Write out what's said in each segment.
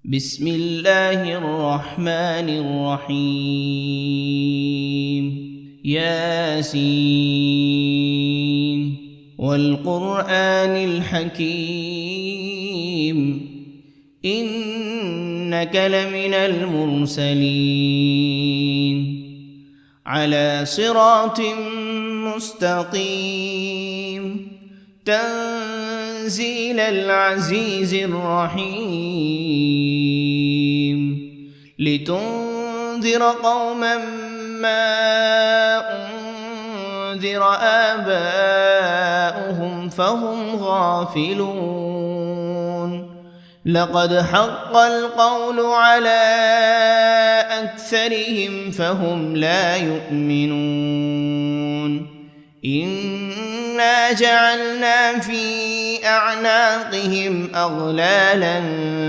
بسم الله الرحمن الرحيم ياسين والقرآن الحكيم إنك لمن المرسلين على صراط مستقيم تنزيل العزيز الرحيم لتنذر قوما ما أنذر آباؤهم فهم غافلون لقد حق القول على أكثرهم فهم لا يؤمنون إنا جعلنا في أعناقهم أغلالا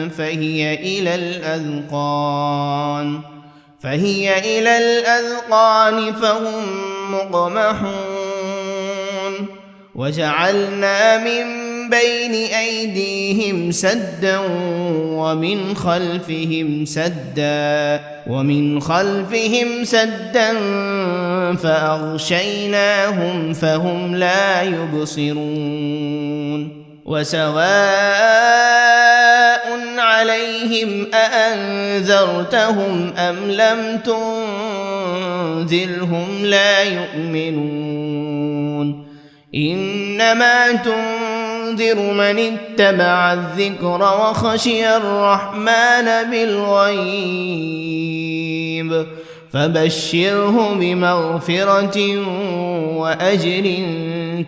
فهي إلى الأذقان فهم مقمحون وجعلنا من بين أيديهم سدا ومن خلفهم سدا فأغشيناهم فهم لا يبصرون وسواء عليهم أأنذرتهم أم لم تنذرهم لا يؤمنون إنما تنذر من اتبع الذكر وخشي الرحمن بالغيب فبشره بمغفرة وأجر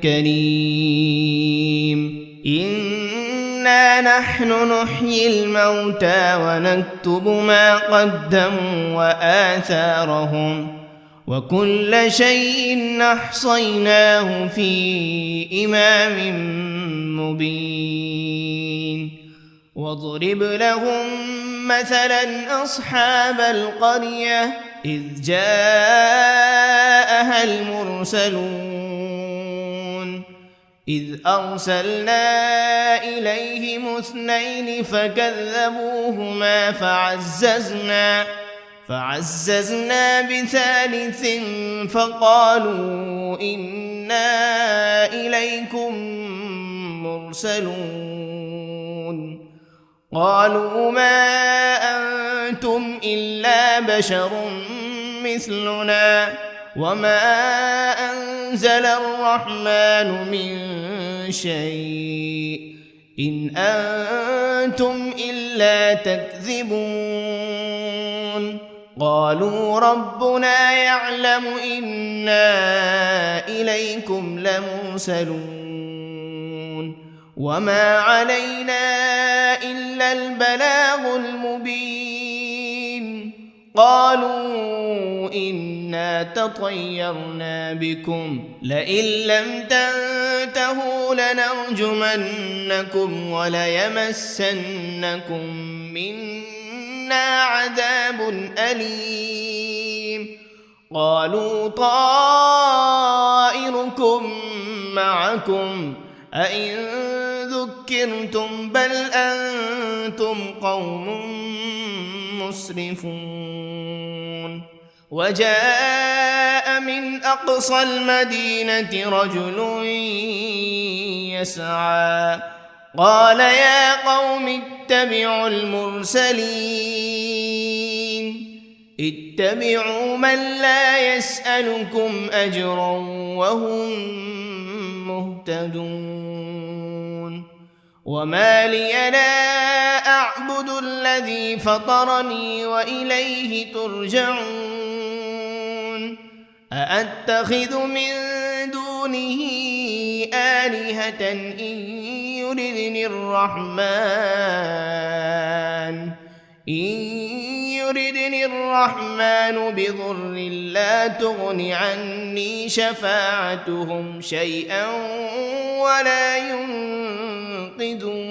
كريم إنا نحن نحيي الموتى ونكتب ما قدموا وآثارهم وكل شيء أحصيناه في إمام مبين واضرب لهم مثلا أصحاب القرية إذ جاءها المرسلون إذ أرسلنا إليهم 2 فكذبوهما فعززنا بثالث فقالوا إنا إليكم مرسلون قالوا ما أنتم إلا بشر مثلنا وما أنزل الرحمن من شيء إن أنتم إلا تكذبون قالوا ربنا يعلم إنا إليكم لمرسلون وما علينا إلا البلاغ المبين قالوا إنا تطيرنا بكم لئن لم تنتهوا لنرجمنكم وليمسنكم منا عذاب أليم قالوا طائركم معكم أئن ذكرتم بل أنتم قوم مسرفون وجاء من أقصى المدينة رجل يسعى قال يا قوم اتبعوا المرسلين اتبعوا من لا يسألكم أجرا وهم مهتدون وما لي لا أعبد الذي فطرني وإليه ترجعون أأتخذ من دونه آلهة إن يردني الرحمن بضر لا تغن عني شفاعتهم شيئا ولا ينقذون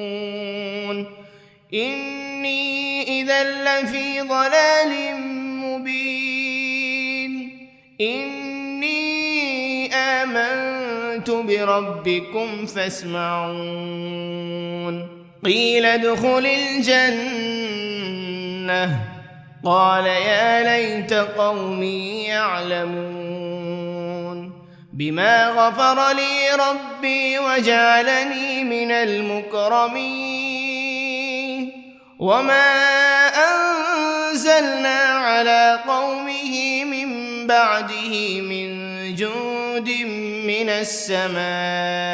إني إذا لفي ضلال مبين إني آمنت بربكم فاسمعون قيل ادخل الجنة لأغوينه قال يا ليت قومي يعلمون بما غفر لي ربي وجعلني من المكرمين وما أنزلنا على قومه من بعده من جند من السماء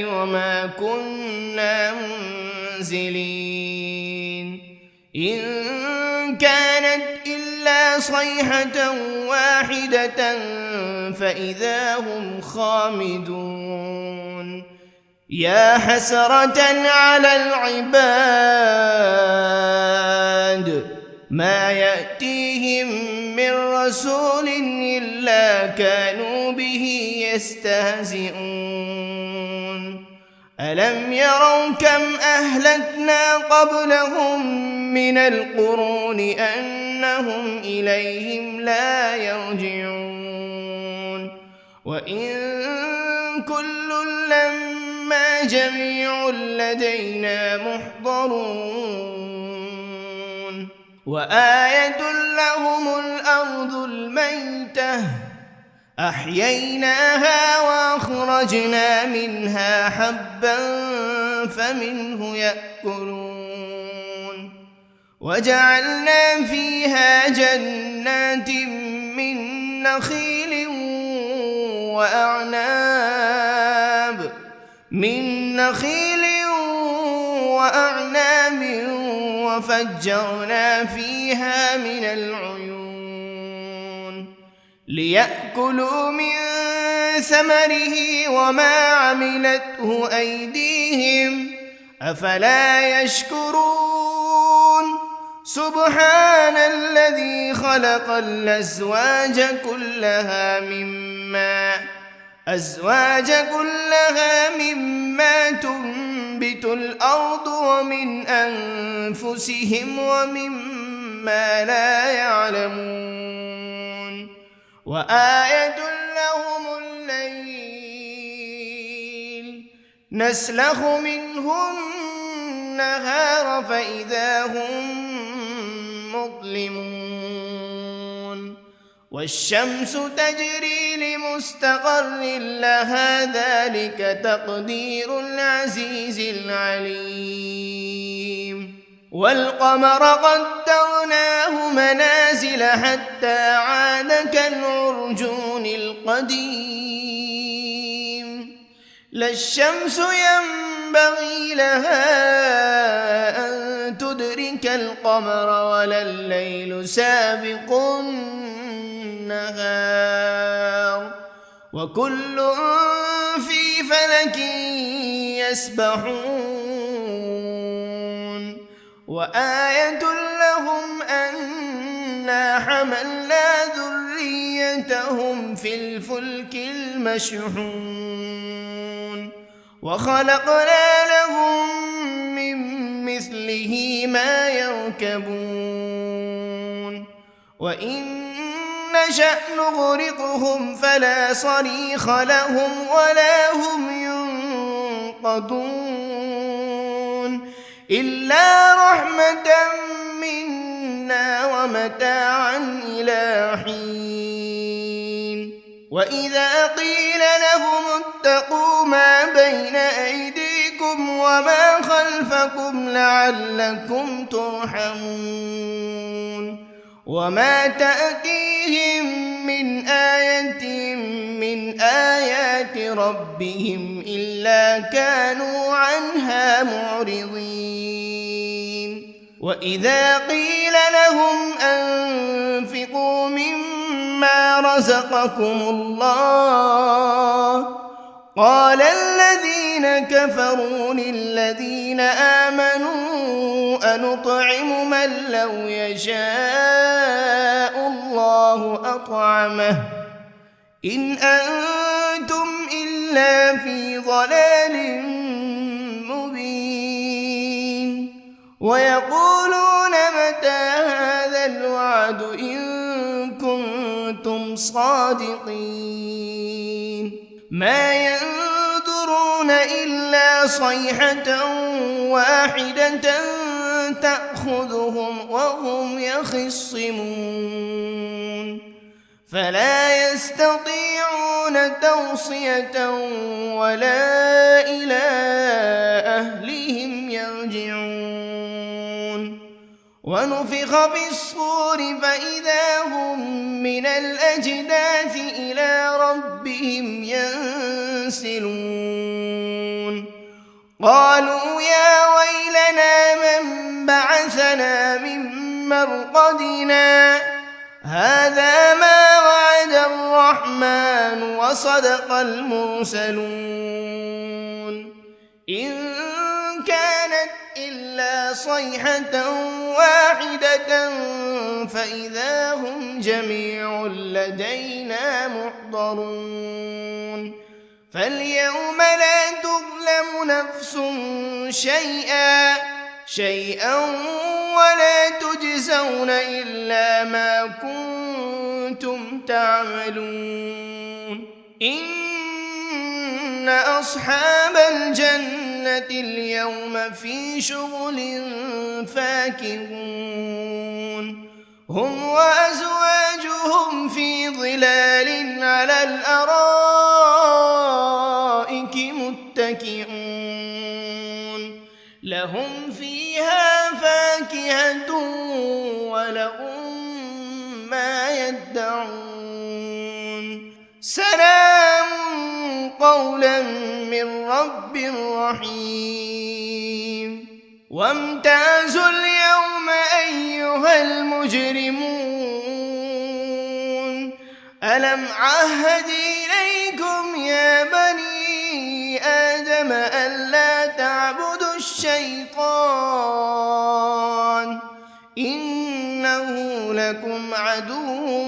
وما كنا منزلين إن كانت إلا صيحة واحدة فإذا هم خامدون يا حسرة على العباد ما يأتيهم من رسول إلا كانوا به يستهزئون ألم يروا كم أهلكنا قبلهم من القرون أنهم إليهم لا يرجعون وإن كل لما جميع لدينا محضرون وآية لهم الأرض الميتة أحييناها وأخرجنا منها حبا فمنه يأكلون وجعلنا فيها جنات من نخيل وأعناب وفجرنا فيها من العيون ليأكلوا من ثمره وما عملته أيديهم أفلا يشكرون سبحان الذي خلق الأزواج كلها مما تنبت الأرض ومن أنفسهم ومما لا يعلمون وآية لهم الليل نسلخ منه النهار فإذا هم مظلمون والشمس تجري لمستقر لها ذلك تقدير العزيز العليم والقمر قدرناه منازل حتى عاد كالعرجون القديم لا الشمس ينبغي لها أن تدرك القمر ولا الليل سابق النهار وكل في فلك يسبحون وآية لهم أنا حملنا ذريتهم في الفلك المشحون وخلقنا لهم من مثله ما يركبون وإن نشأ نغرقهم فلا صريخ لهم ولا هم ينقذون إلا رحمة منا ومتاعا إلى حين وإذا قيل لهم اتقوا ما بين أيديكم وما خلفكم لعلكم ترحمون وما تأتيهم من آية من آيات ربهم إلا كانوا عنها معرضين وإذا قيل لهم أنفقوا مما رزقكم الله قال الذين كفروا للذين آمنوا أنطعم من لو يشاء الله أطعمه إن أنتم إلا في ضلال مبين ويقولون متى هذا الوعد إن كنتم صادقين ما ينظرون إلا صيحة واحدة تأخذهم وهم يخصمون فلا يستطيعون توصية ولا إلى أهلهم يرجعون ونفخ في الصور فإذا هم من الأجداث إلى ربهم ينسلون قالوا يا ويلنا من بعثنا من مرقدنا هذا ما وعد الرحمن وصدق المرسلون إن كانت إلا صيحة واحدة فإذا هم جميع لدينا محضرون فاليوم لا تظلم نفس شيئا ولا تجزون إلا ما كنتم تعملون إن أصحاب الجنة اليوم في شغل فاكهون هم وأزواجهم في ظلال على الأرائك متكئون لهم فيها فاكهة ولهم ما يدعون سلام قولا من رب رحيم وامتازوا اليوم أيها المجرمون ألم عهد إليكم يا بني آدم ألا تعبدوا الشيطان إنه لكم عدو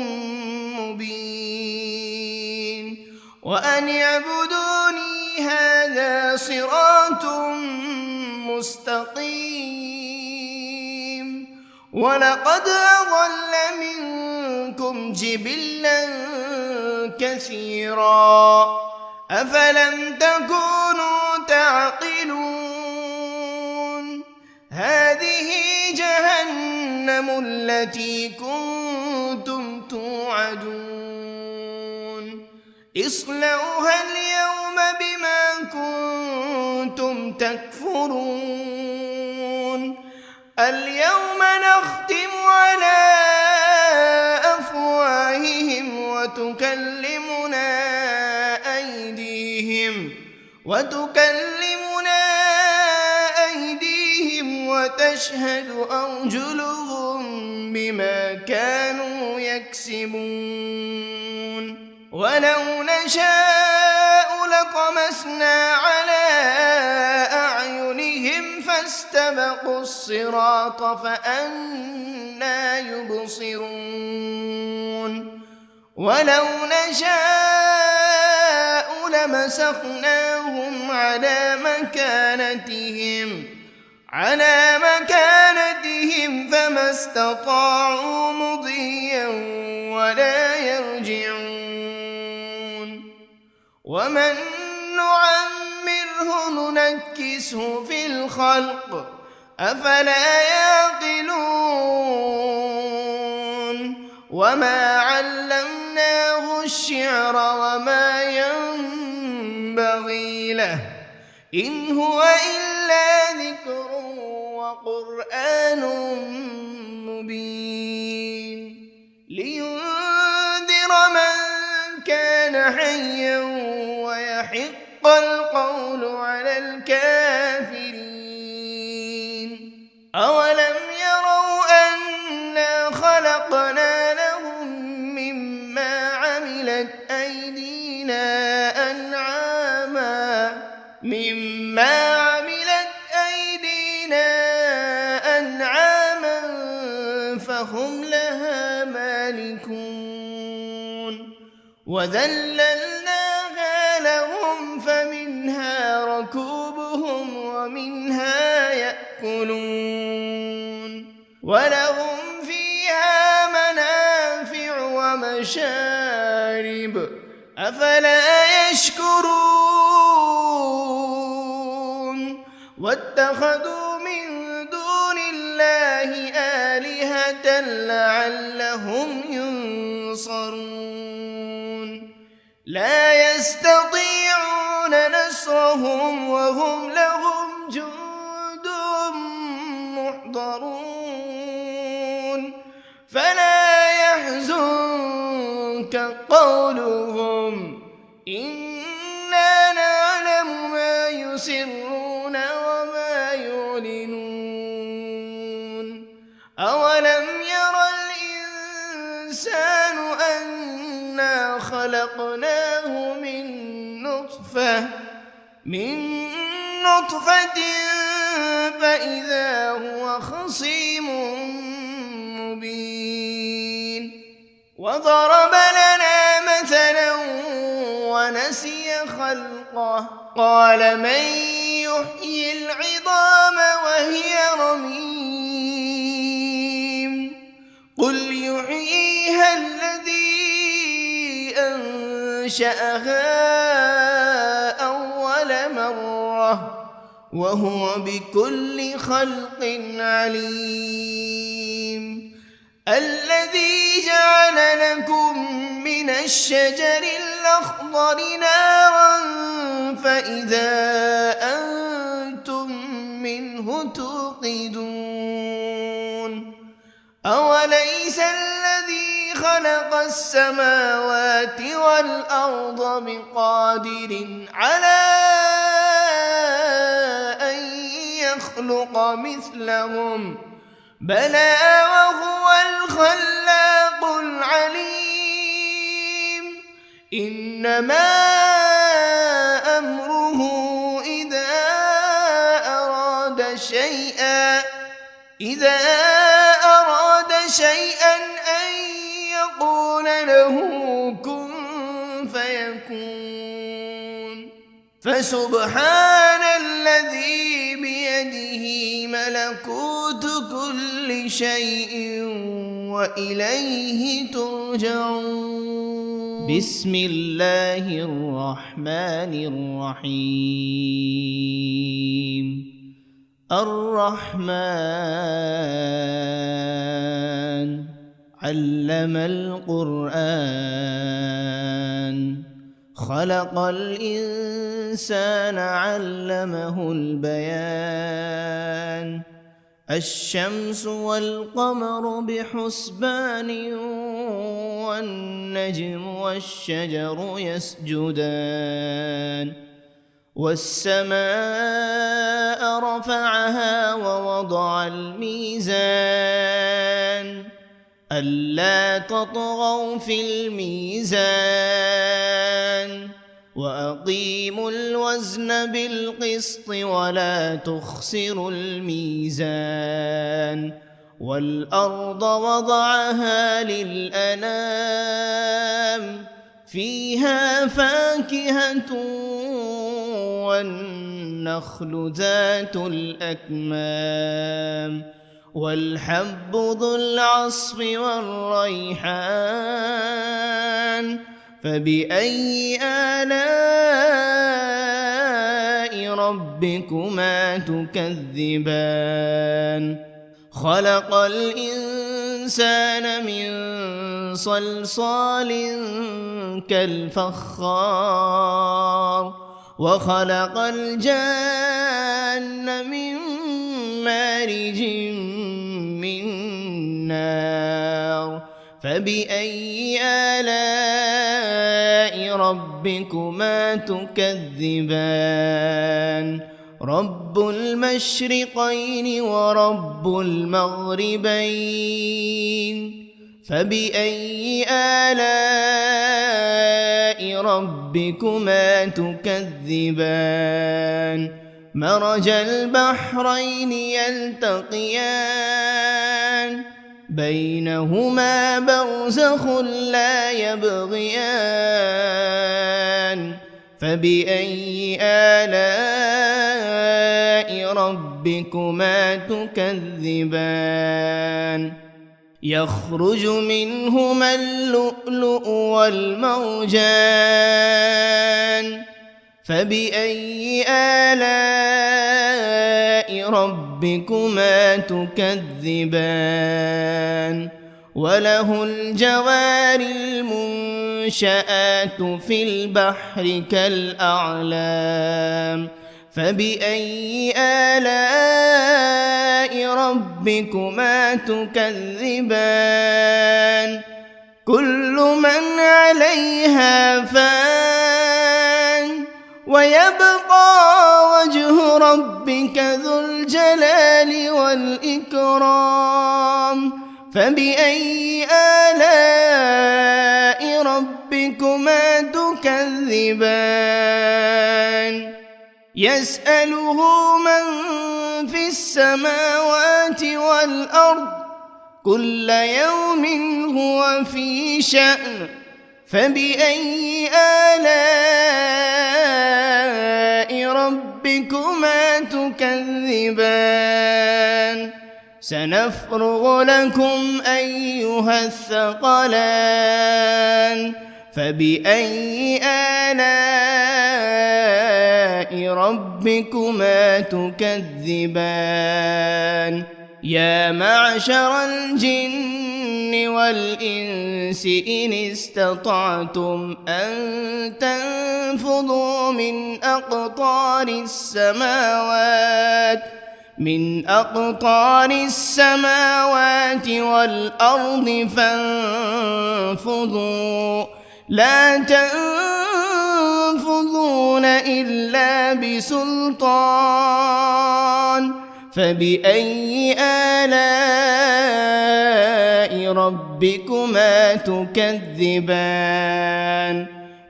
مبين وأن اعبدوني هذا صراط مستقيم ولقد أضل منكم جبلا كثيرا أفلم تكونوا تعقلون هذه جهنم التي كنتم توعدون اصلوها اليوم بما كنتم تكفرون اليوم نختم على أفواههم وتكلمنا أيديهم وتشهد أرجلهم بما كانوا يكسبون ولو نشاء لطمسنا على أعينهم فاستبقوا الصراط فأنى يبصرون ولو نشاء لمسخناهم على مكانتهم فما استطاعوا مضيا ولا يرجعون ومن نعمره ننكسه في الخلق أفلا يعقلون وما علمناه الشعر وما ينبغي له إن هو إلا ذكر وقرآن مبين لينذر من كان حيا ويحق القول على الكافرين أولم يروا أنا خلقنا لهم مما عملت أيدينا أنعاما فهم لها مالكون وذللناها لهم فمنها ركوبهم ومنها يأكلون ولهم فيها منافع ومشارب أفلا يشكرون واتخذوا من دون الله آلهة لعلهم ينصرون لا يستطيعون نصرهم وهم لهم جند محضرون فلا يحزنك قولهم إنا نعلم ما يسرون وما يعلنون أولم ير الإنسان أنا خلقناه من نطفة فإذا هو خصيم مبين وضرب لنا مثلا ونسي خلقه قال من يحيي العظام وهي رميم قل يحييها الذي أنشأها أول مرة وهو بكل خلق عليم الذي جعل لكم من الشجر الأخضر نارا فإذا أنتم منه توقدون أوليس الذي خلق السماوات والأرض بقادر على أن يخلق مثلهم بلى وهو الخلاق العليم إنما أمره إذا أراد شيئا أن يقول له كن فيكون فسبحان الذي بيده ملكوت كل شيء وإليه ترجعون بسم الله الرحمن الرحيم الرحمن علم القرآن خلق الإنسان علمه البيان الشمس والقمر بحسبان والنجم والشجر يسجدان والسماء رفعها ووضع الميزان ألا تطغوا في الميزان وأقيموا الوزن بالقسط ولا تخسروا الميزان والأرض وضعها للأنام فيها فاكهة والنخل ذات الأكمام والحب ذو العصف والريحان فبأي آلاء ربكما تكذبان خلق الإنسان من صلصال كالفخار وخلق الجان من مارج من نار فبأي آلاء ربكما تكذبان رب المشرقين ورب المغربين فبأي آلاء ربكما تكذبان مرج البحرين يلتقيان بينهما برزخ لا يبغيان فبأي آلاء ربكما تكذبان يخرج منهما اللؤلؤ والمرجان فبأي آلاء ربكما تكذبان وله الجوار المنشآت في البحر كالأعلام فبأي آلاء ربكما تكذبان كل من عليها فان ويبقى وجه ربك ذو الجلال والإكرام فبأي آلاء ربكما تكذبان يسأله من في السماوات والأرض كل يوم هو في شأن فبأي آلاء ربكما تكذبان سنفرغ لكم أيها الثقلان فبأي آلاء ربكما تكذبان يا معشر الجن والإنس إن استطعتم أن تنفذوا من أقطار السماوات والأرض فانفذوا لا تنفذون إلا بسلطان فبأي آلاء ربكما تكذبان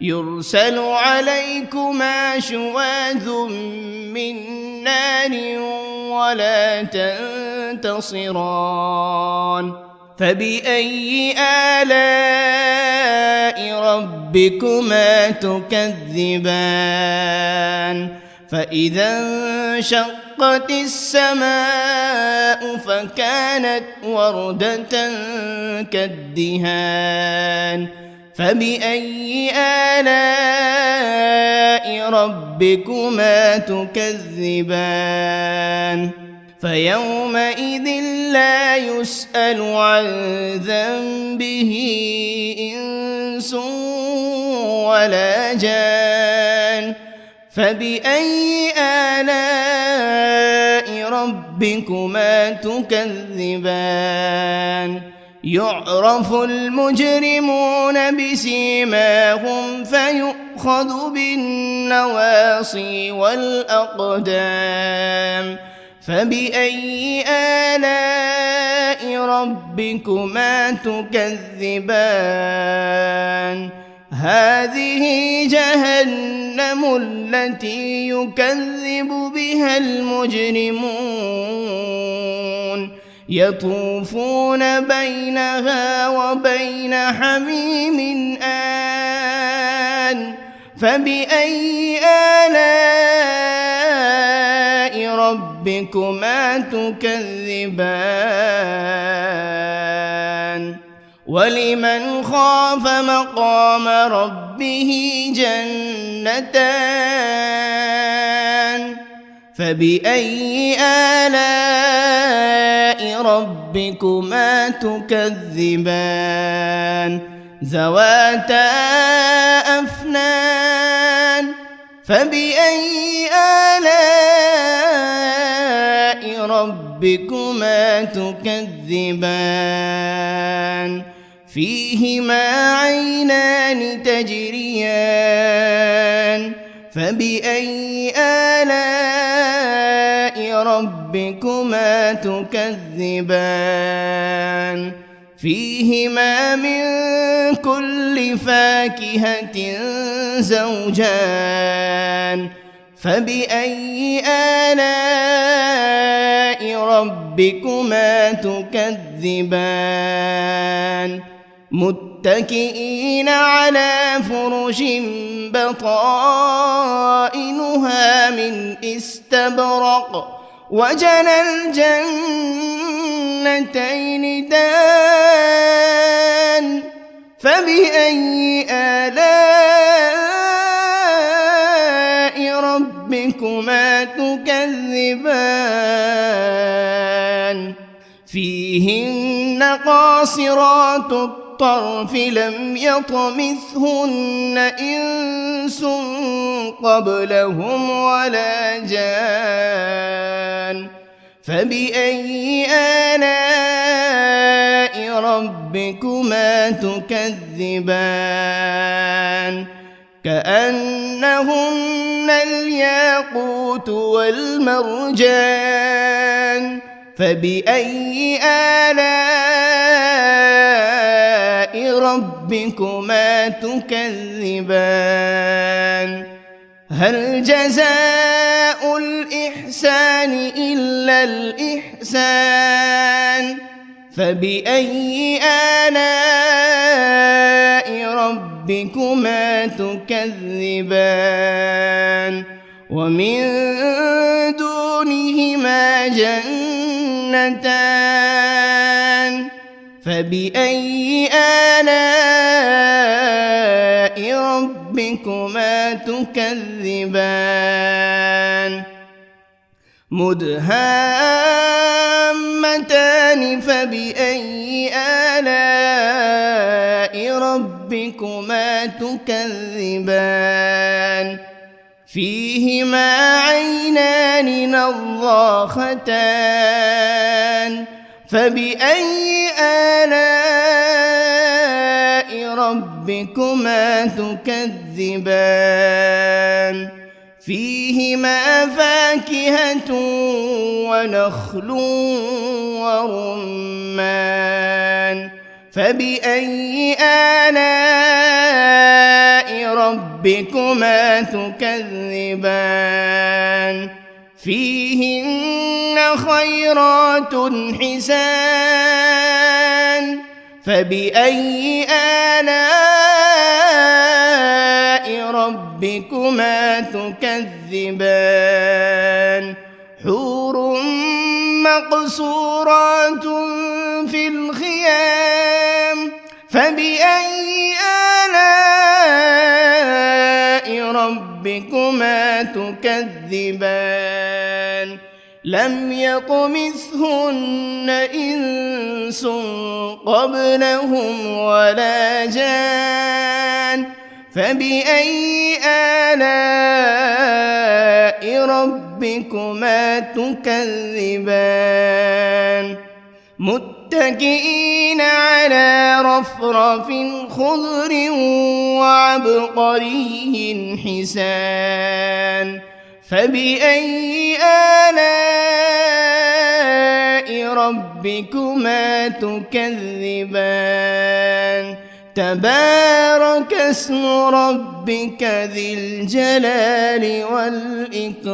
يرسل عليكما شواذ من نار ولا تنتصران فبأي آلاء ربكما تكذبان فإذا انشقت السماء فكانت وردة كالدهان فبأي آلاء ربكما تكذبان فيومئذ لا يسأل عن ذنبه إنس ولا جان فبأي آلاء ربكما تكذبان يعرف المجرمون بسيماهم فيؤخذ بالنواصي والأقدام فبأي آلاء ربكما تكذبان هذه جهنم التي يكذب بها المجرمون يطوفون بينها وبين حميم آن فبأي آلاء ربكما تكذبان ولمن خاف مقام ربه جنتان فبأي آلاء ربكما تكذبان ذواتا أفنان فبأي آلاء ربكما تكذبان فيهما عينان تجريان فبأي آلاء ربكما تكذبان فيهما من كل فاكهة زوجان فبأي آلاء ربكما تكذبان متكئين على فرش بطائنها من استبرق وجنى الجنتين دان فبأي آلاء تكذبان فيهن قاصرات الطرف لم يطمثهن إنس قبلهم ولا جان فبأي آلاء ربكما تكذبان كأنهن الياقوت والمرجان فبأي آلاء ربكما تكذبان هل جزاء الإحسان إلا الإحسان فبأي آلاء ربكما تكذبان ومن دونهما جنتان فبأي آلاء ربكما تكذبان مدهامتان فبأي آلاء ربكما تكذبان فيهما عينان نضاختان فبأي آلاء ربكما تكذبان فيهما فاكهة ونخل ورمان فبأي آلاء ربكما تكذبان فيهن خيرات حسان فبأي آلاء ربكما تكذبان حور مقصورات في الخيام فبأي آلاء ربكما تكذبان لم يطمثهن إنس قبلهم ولا جان فبأي آلاء ربكما تكذبان متكئين على رفرف خضر وعبقري حسان فبأي آلاء ربكما تكذبان تبارك اسم ربك ذي الجلال والإكرام